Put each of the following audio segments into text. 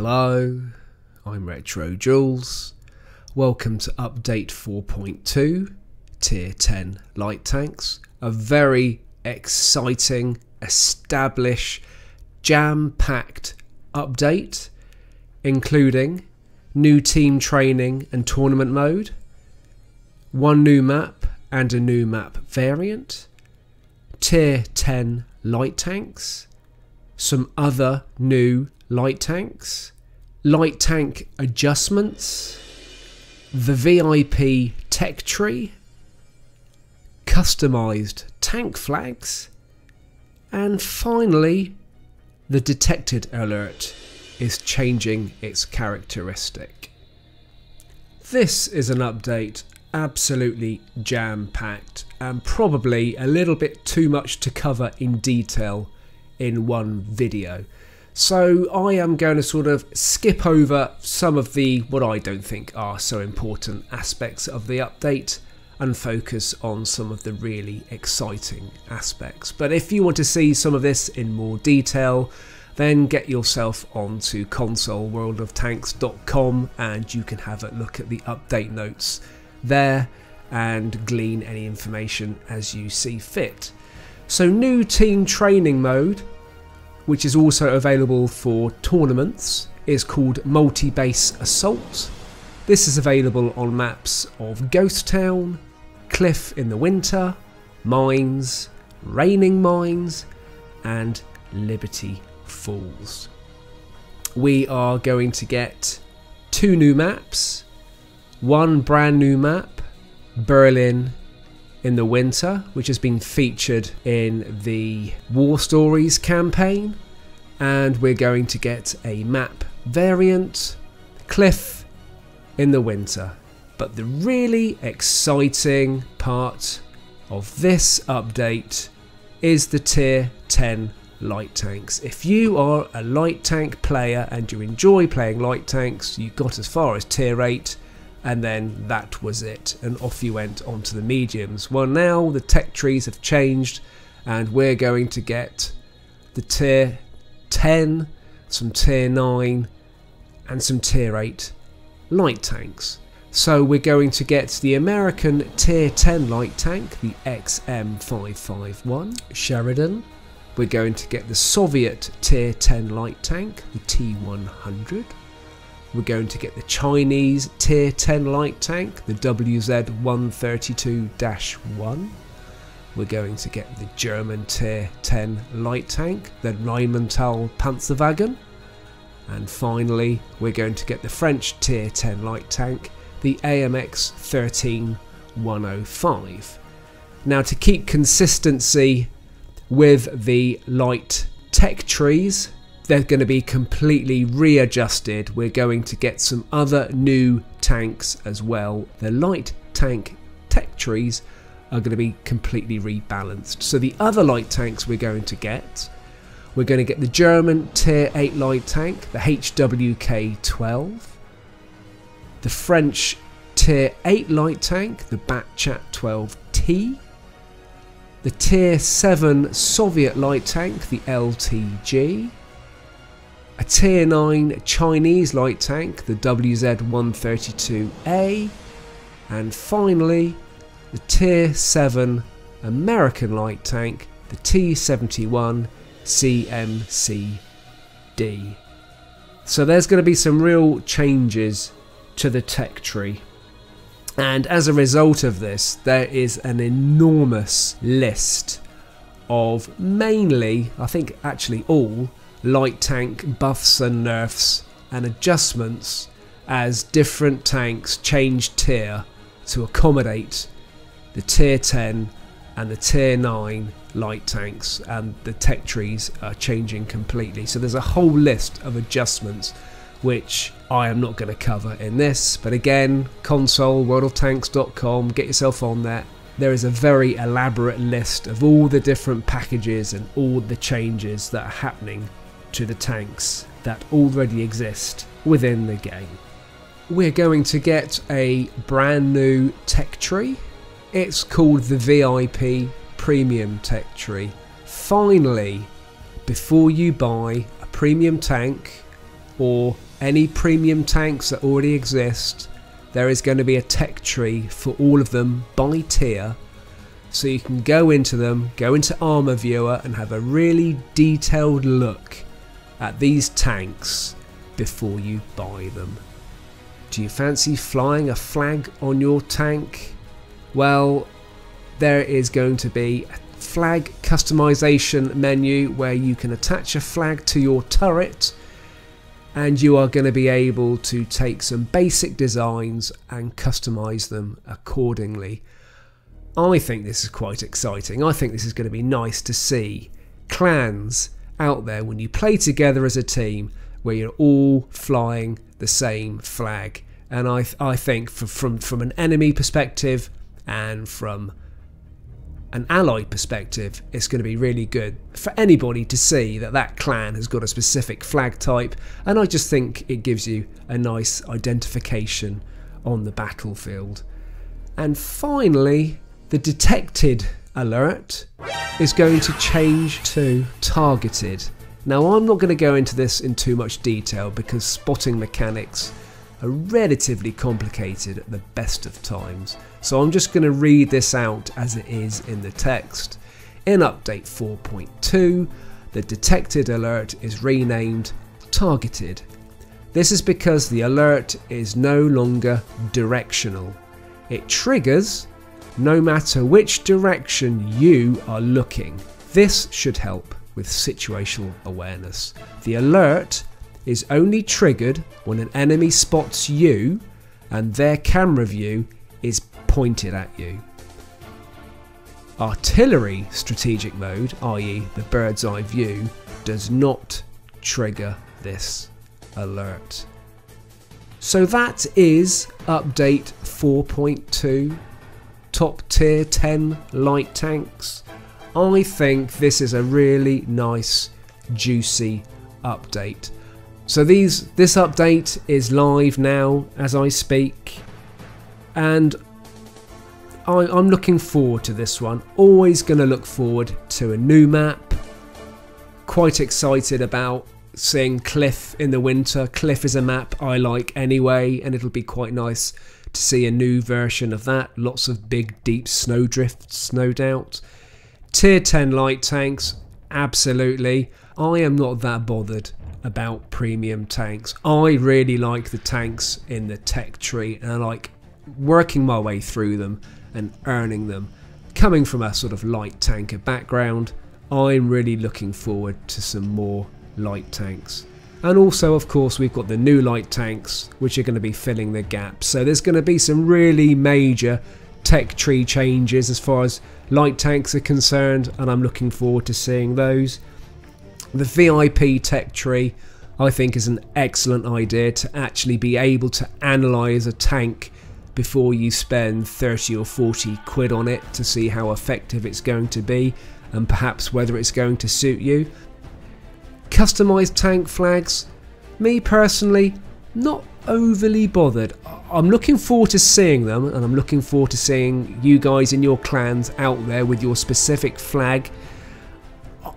Hello, I'm RetroJules. Welcome to update 4.2, tier 10 light tanks. A very exciting, established, jam-packed update, including new team training and tournament mode, one new map and a new map variant, tier 10 light tanks, some other new light tanks, light tank adjustments, the VIP tech tree, customized tank flags, and finally the detected alert is changing its characteristic. This is an update absolutely jam-packed and probably a little bit too much to cover in detail in one video. So I am going to sort of skip over some of the what I don't think are so important aspects of the update and focus on some of the really exciting aspects. But if you want to see some of this in more detail, then get yourself onto consoleworldoftanks.com and you can have a look at the update notes there and glean any information as you see fit. So new team training mode, which is also available for tournaments, is called Multi-Base Assault. This is available on maps of Ghost Town, Cliff in the Winter, Mines, Raining Mines, and Liberty Falls. We are going to get two new maps, one brand new map, Berlin in the Winter, which has been featured in the War Stories campaign, and we're going to get a map variant, Cliff in the Winter. But the really exciting part of this update is the tier 10 light tanks. If you are a light tank player and you enjoy playing light tanks, you got as far as tier 8 and then that was it, and off you went onto the mediums. Well, now the tech trees have changed and we're going to get the tier 10, some tier 9 and some tier 8 light tanks. So we're going to get the American tier 10 light tank, the XM551 Sheridan. We're going to get the Soviet tier 10 light tank, the T100. We're going to get the Chinese tier 10 light tank, the WZ132-1. We're going to get the German tier 10 light tank, the Rheinmetall Panzerwagen. And finally, we're going to get the French tier 10 light tank, the AMX 13105. Now, to keep consistency with the light tech trees, they're going to be completely readjusted. We're going to get some other new tanks as well. The light tank tech trees are going to be completely rebalanced. So the other light tanks we're going to get the German tier 8 light tank, the HWK-12, the French tier 8 light tank, the Batchat-12T, the tier 7 Soviet light tank, the LTG, a tier 9 Chinese light tank, the WZ132A, and finally the tier 7 American light tank, the T71 CMCD. So there's going to be some real changes to the tech tree, and as a result of this there is an enormous list of mainly, I think actually all, light tank buffs and nerfs and adjustments as different tanks change tier to accommodate the tier 10 and the tier 9 light tanks, and the tech trees are changing completely. So there's a whole list of adjustments which I am not going to cover in this, but again, consoleworldoftanks.com, get yourself on that. There is a very elaborate list of all the different packages and all the changes that are happening to the tanks that already exist within the game. We're going to get a brand new tech tree. It's called the VIP Premium Tech Tree. Finally, before you buy a premium tank, or any premium tanks that already exist, there is going to be a tech tree for all of them by tier, so you can go into them, go into Armor Viewer and have a really detailed look at these tanks before you buy them. Do you fancy flying a flag on your tank? Well, there is going to be a flag customization menu where you can attach a flag to your turret, and you are going to be able to take some basic designs and customize them accordingly. I think this is quite exciting. I think this is going to be nice to see clans out there when you play together as a team where you're all flying the same flag. And I think from an enemy perspective and from an ally perspective, it's going to be really good for anybody to see that that clan has got a specific flag type, and I just think it gives you a nice identification on the battlefield. And finally, the detected alert is going to change to targeted. Now, I'm not going to go into this in too much detail because spotting mechanics are relatively complicated at the best of times, so I'm just going to read this out as it is in the text. In update 4.2, the detected alert is renamed targeted. This is because the alert is no longer directional. It triggers no matter which direction you are looking. This should help with situational awareness. The alert is only triggered when an enemy spots you and their camera view is pointed at you. Artillery strategic mode, i.e. the bird's eye view, does not trigger this alert. So that is update 4.2, top tier 10 light tanks. I think this is a really nice, juicy update. So this update is live now as I speak, and I'm looking forward to this one. Always going to look forward to a new map. Quite excited about seeing Cliff in the winter. Cliff is a map I like anyway, and it'll be quite nice to see a new version of that. Lots of big deep snowdrifts, no doubt. Tier 10 light tanks, absolutely. I am not that bothered about premium tanks. I really like the tanks in the tech tree, and I like working my way through them and earning them. Coming from a sort of light tanker background, I'm really looking forward to some more light tanks. And also, of course, we've got the new light tanks which are going to be filling the gap. So there's going to be some really major tech tree changes as far as light tanks are concerned, and I'm looking forward to seeing those. The VIP tech tree, I think, is an excellent idea to actually be able to analyse a tank before you spend 30 or 40 quid on it to see how effective it's going to be and perhaps whether it's going to suit you. Customised tank flags, me personally, not overly bothered. I'm looking forward to seeing them, and I'm looking forward to seeing you guys in your clans out there with your specific flag.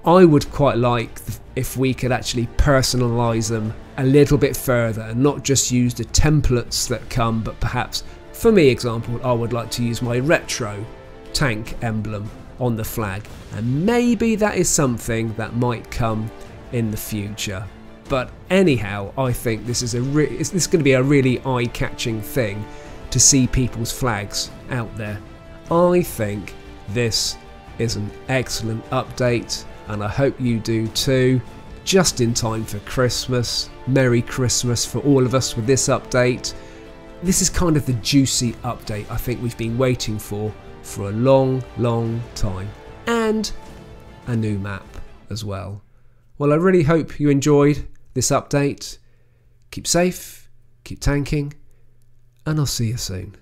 I would quite like if we could actually personalise them a little bit further and not just use the templates that come, but perhaps, for me example, I would like to use my retro tank emblem on the flag, and maybe that is something that might come in the future. But anyhow, I think this is going to be a really eye-catching thing to see people's flags out there. I think this is an excellent update, and I hope you do too. Just in time for Christmas. Merry Christmas for all of us with this update. This is kind of the juicy update I think we've been waiting for a long, long time. And a new map as well. Well, I really hope you enjoyed this update. Keep safe, keep tanking, and I'll see you soon.